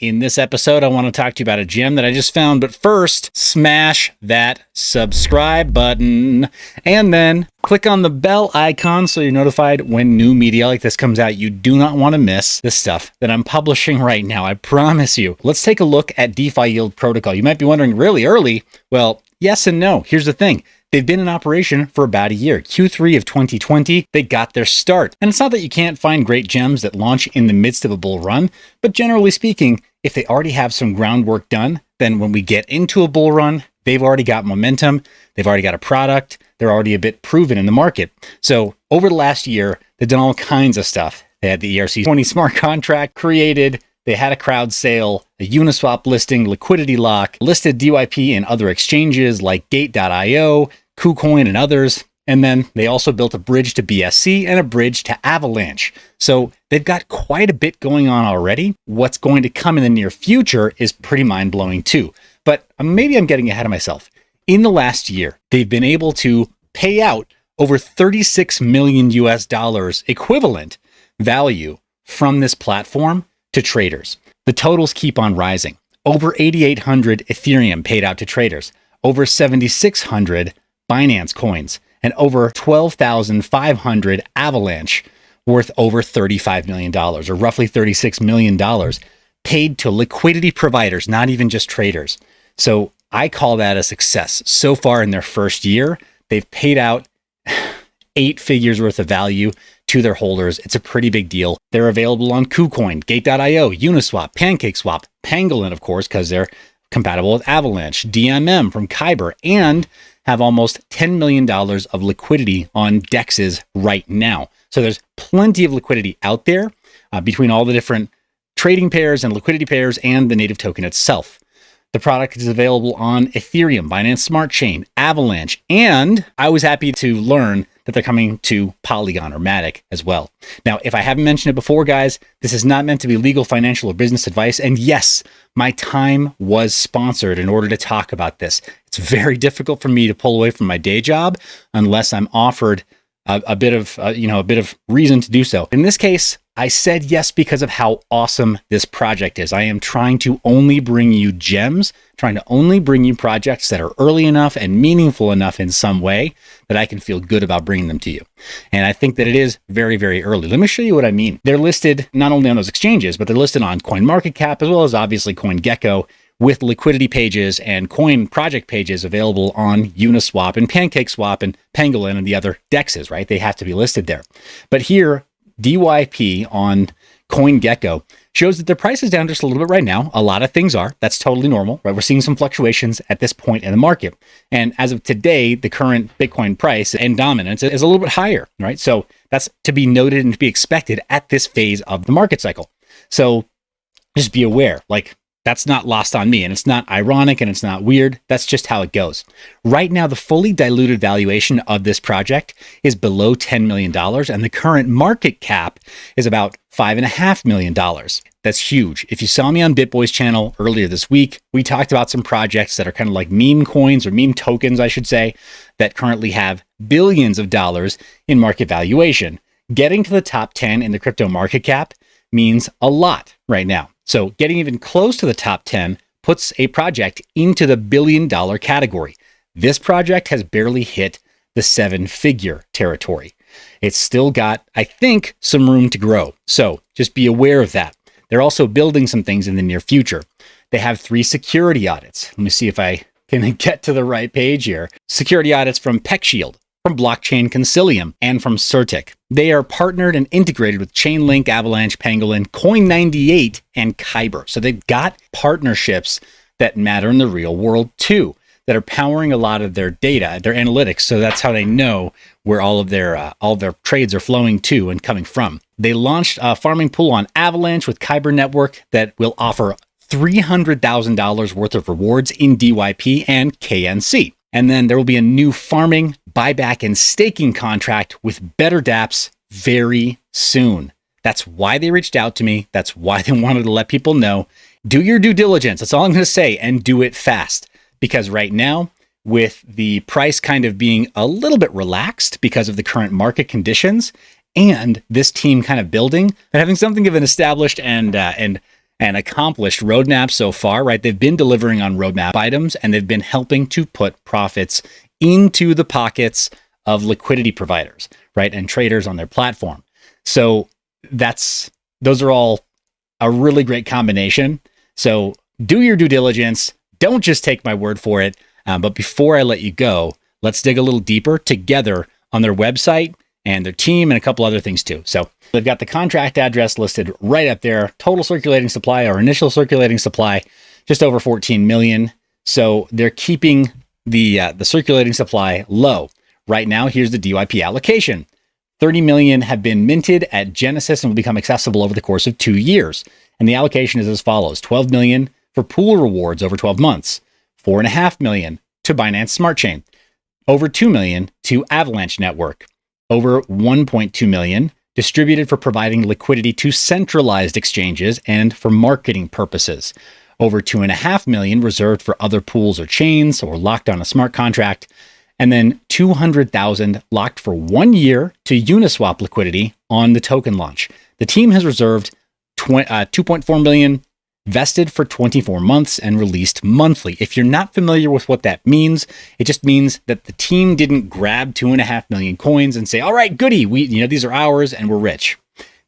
In this episode, I want to talk to you about a gem that I just found, but first, smash that subscribe button and then click on the bell icon so you're notified when new media like this comes out. You do not want to miss the stuff that I'm publishing right now, I promise you. Let's take a look at DeFi Yield Protocol. You might be wondering, really early? Well, yes and no. Here's the thing. They've been in operation for about a year. Q3 of 2020, they got their start. And it's not that you can't find great gems that launch in the midst of a bull run, but generally speaking, if they already have some groundwork done, then when we get into a bull run, they've already got momentum, they've already got a product, they're already a bit proven in the market. So over the last year, they've done all kinds of stuff. They had the ERC20 smart contract created, they had a crowd sale, a Uniswap listing, liquidity lock, listed DYP in other exchanges like Gate.io, KuCoin, and others. And then they also built a bridge to BSC and a bridge to Avalanche. So they've got quite a bit going on already. What's going to come in the near future is pretty mind-blowing too. But maybe I'm getting ahead of myself. In the last year, they've been able to pay out over 36 million US dollars equivalent value from this platform to traders. The totals keep on rising. Over 8,800 Ethereum paid out to traders, over 7,600 Binance coins, and over 12,500 Avalanche worth over $35 million, or roughly $36 million paid to liquidity providers, not even just traders. So I call that a success. So far in their first year, they've paid out 8 figures worth of value to their holders. It's a pretty big deal. They're available on KuCoin, Gate.io, Uniswap, PancakeSwap, Pangolin, of course, because they're compatible with Avalanche, DMM from Kyber, and have almost $10 million of liquidity on DEXs right now. So there's plenty of liquidity out there between all the different trading pairs and liquidity pairs and the native token itself. The product is available on Ethereum, Binance Smart Chain, Avalanche, and I was happy to learn that they're coming to Polygon or Matic as well. Now, if I haven't mentioned it before, guys, this is not meant to be legal, financial, or business advice. And yes, my time was sponsored in order to talk about this. It's very difficult for me to pull away from my day job unless I'm offered a bit of reason to do so. In this case, I said yes because of how awesome this project is. I am trying to only bring you gems, trying to only bring you projects that are early enough and meaningful enough in some way that I can feel good about bringing them to you. And I think that it is very, very early. Let me show you what I mean. They're listed not only on those exchanges, but they're listed on CoinMarketCap as well as obviously CoinGecko, with liquidity pages and coin project pages available on Uniswap and PancakeSwap and Pangolin and the other DEXs, right? They have to be listed there. But here, DYP on CoinGecko shows that their price is down just a little bit right now. A lot of things are. That's totally normal, right? We're seeing some fluctuations at this point in the market. And as of today, the current Bitcoin price and dominance is a little bit higher, right? So that's to be noted and to be expected at this phase of the market cycle. So just be aware, like, that's not lost on me, and it's not ironic and it's not weird. That's just how it goes. Right now, the fully diluted valuation of this project is below $10 million, and the current market cap is about $5.5 million. That's huge. If you saw me on BitBoy's channel earlier this week, we talked about some projects that are kind of like meme coins or meme tokens, I should say, that currently have billions of dollars in market valuation. Getting to the top 10 in the crypto market cap means a lot right now. So getting even close to the top 10 puts a project into the billion-dollar category. This project has barely hit the 7-figure territory. It's still got, I think, some room to grow. So just be aware of that. They're also building some things in the near future. They have 3 security audits. Let me see if I can get to the right page here. Security audits from PeckShield, from Blockchain Consilium, and from Certic. They are partnered and integrated with Chainlink, Avalanche, Pangolin, Coin98, and Kyber. So they've got partnerships that matter in the real world too, that are powering a lot of their data, their analytics. So that's how they know where all of their trades are flowing to and coming from. They launched a farming pool on Avalanche with Kyber Network that will offer $300,000 worth of rewards in DYP and KNC. And then there will be a new farming, buyback, and staking contract with better dApps very soon. That's why they reached out to me. That's why they wanted to let people know. Do your due diligence. That's all I'm going to say, and do it fast. Because right now, with the price kind of being a little bit relaxed because of the current market conditions, and this team kind of building and having something of an established and and accomplished roadmap so far, right? They've been delivering on roadmap items, and they've been helping to put profits into the pockets of liquidity providers, right? And traders on their platform. So those are all a really great combination. So do your due diligence. Don't just take my word for it. But before I let you go, let's dig a little deeper together on their website and their team and a couple other things too. So they've got the contract address listed right up there. Total circulating supply, or initial circulating supply, just over 14 million. So they're keeping the circulating supply low. Right now, here's the DYP allocation. 30 million have been minted at Genesis and will become accessible over the course of 2 years. And the allocation is as follows: 12 million for pool rewards over 12 months, 4.5 million to Binance Smart Chain, over 2 million to Avalanche Network, over 1.2 million distributed for providing liquidity to centralized exchanges and for marketing purposes, over 2.5 million reserved for other pools or chains or locked on a smart contract, and then 200,000 locked for 1 year to Uniswap liquidity on the token launch. The team has reserved 2.4 million vested for 24 months and released monthly. If you're not familiar with what that means, it just means that the team didn't grab 2.5 million coins and say, all right, goody, these are ours and we're rich.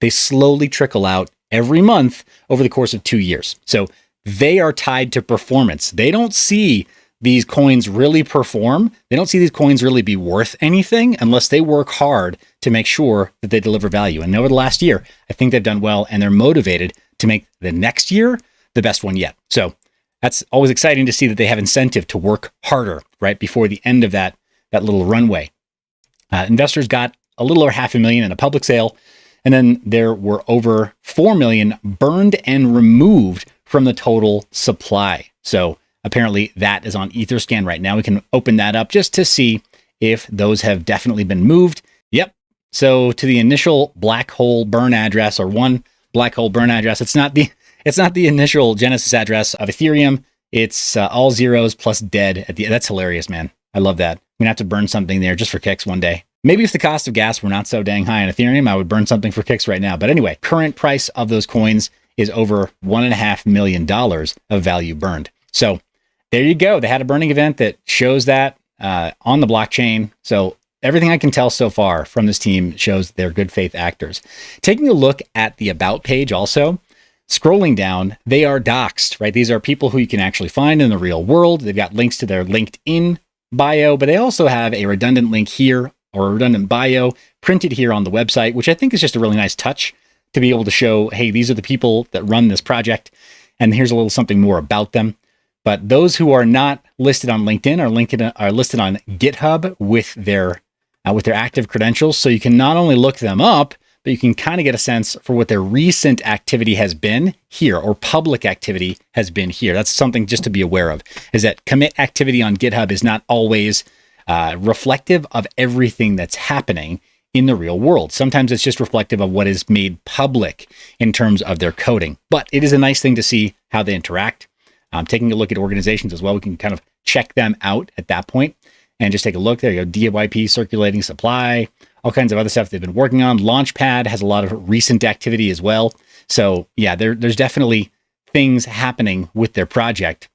They slowly trickle out every month over the course of 2 years. So they are tied to performance. They don't see these coins really perform. They don't see these coins really be worth anything unless they work hard to make sure that they deliver value. And over the last year, I think they've done well, and they're motivated to make the next year the best one yet. So that's always exciting to see that they have incentive to work harder right before the end of that little runway. Investors got a little over 500,000 in a public sale, and then there were over 4 million burned and removed from the total supply. So apparently that is on Etherscan right now. We can open that up just to see if those have definitely been moved. Yep. So to the initial black hole burn address, or one black hole burn address, it's not the initial Genesis address of Ethereum. It's all zeros plus dead at the end. That's hilarious, man. I love that. I'm gonna have to burn something there just for kicks one day. Maybe if the cost of gas were not so dang high on Ethereum, I would burn something for kicks right now. But anyway, current price of those coins is over $1.5 million of value burned. So there you go. They had a burning event that shows that on the blockchain. So everything I can tell so far from this team shows they're good faith actors. Taking a look at the About page also, scrolling down, they are doxed, right? These are people who you can actually find in the real world. They've got links to their LinkedIn bio, but they also have a redundant link here, or a redundant bio printed here on the website, which I think is just a really nice touch to be able to show, hey, these are the people that run this project, and here's a little something more about them. But those who are not listed on LinkedIn are listed on GitHub with their active credentials. So you can not only look them up, but you can kind of get a sense for what their recent activity has been here, or public activity has been here. That's something just to be aware of, is that commit activity on GitHub is not always reflective of everything that's happening in the real world. Sometimes it's just reflective of what is made public in terms of their coding. But it is a nice thing to see how they interact. Taking a look at organizations as well, we can kind of check them out at that point and just take a look. There you go, DYP circulating supply, all kinds of other stuff they've been working on. Launchpad has a lot of recent activity as well. So yeah, there's definitely things happening with their project.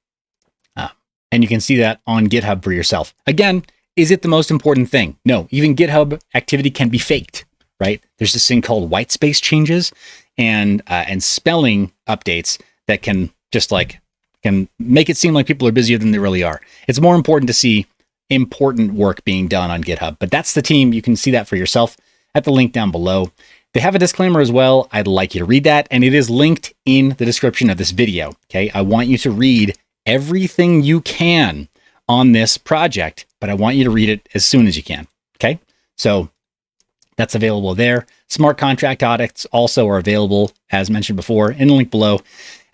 And you can see that on GitHub for yourself. Again, is it the most important thing? No, even GitHub activity can be faked, right? There's this thing called white space changes and spelling updates that can make it seem like people are busier than they really are. It's more important to see important work being done on GitHub, but that's the team. You can see that for yourself at the link down below. They have a disclaimer as well. I'd like you to read that, and it is linked in the description of this video. Okay. I want you to read everything you can on this project, but I want you to read it as soon as you can. Okay. So that's available there. Smart contract audits also are available, as mentioned before, in the link below.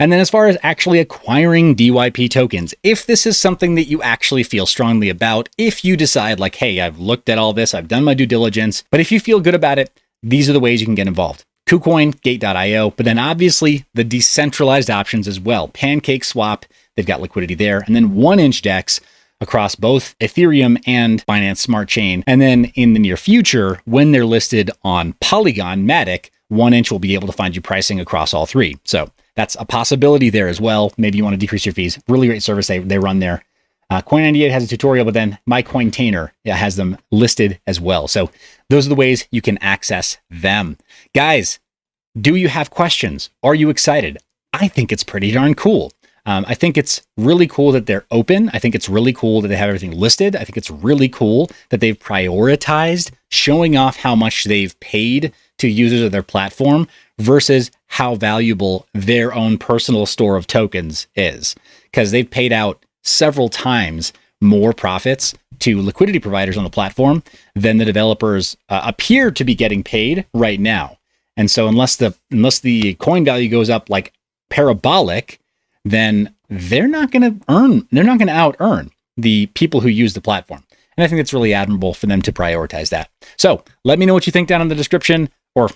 And then as far as actually acquiring DYP tokens, if this is something that you actually feel strongly about, if you decide like, hey, I've looked at all this, I've done my due diligence, but if you feel good about it, these are the ways you can get involved. KuCoin, Gate.io, but then obviously the decentralized options as well. Pancake Swap, they've got liquidity there. And then 1inch DEX across both Ethereum and Binance Smart Chain. And then in the near future, when they're listed on Polygon, Matic, 1inch will be able to find you pricing across all three. So that's a possibility there as well. Maybe you want to decrease your fees. Really great service they run there. Coin98 has a tutorial, but then MyCointainer has them listed as well. So those are the ways you can access them. Guys, do you have questions? Are you excited? I think it's pretty darn cool. I think it's really cool that they're open. I think it's really cool that they have everything listed. I think it's really cool that they've prioritized showing off how much they've paid to users of their platform versus how valuable their own personal store of tokens is. Because they've paid out several times more profits to liquidity providers on the platform than the developers appear to be getting paid right now. And so unless the coin value goes up like parabolic, then they're not going to out earn the people who use the platform. And I think it's really admirable for them to prioritize that. So let me know what you think down in the description, or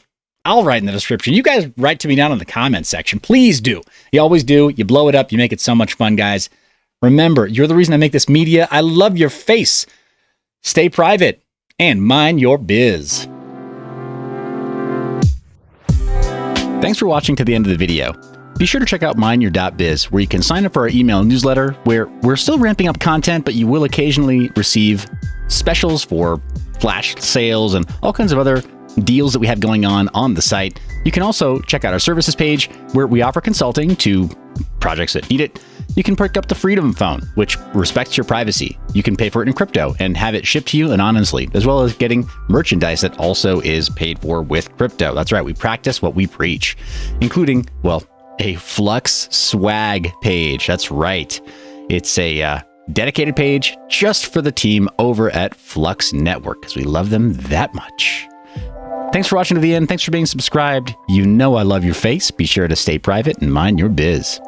I'll write in the description. You guys write to me down in the comments section. Please do. You always do. You blow it up. You make it so much fun, guys. Remember, you're the reason I make this media. I love your face. Stay private and mind your biz. Thanks for watching to the end of the video. Be sure to check out mineyour.biz, where you can sign up for our email newsletter, where we're still ramping up content, but you will occasionally receive specials for flash sales and all kinds of other deals that we have going on the site. You can also check out our services page, where we offer consulting to projects that need it. You can pick up the Freedom Phone, which respects your privacy. You can pay for it in crypto and have it shipped to you anonymously, as well as getting merchandise that also is paid for with crypto. That's right, we practice what we preach, including, well, a Flux swag page. That's right. It's a dedicated page just for the team over at Flux Network, because we love them that much. Thanks for watching to the end. Thanks for being subscribed. You know I love your face. Be sure to stay private and mind your biz.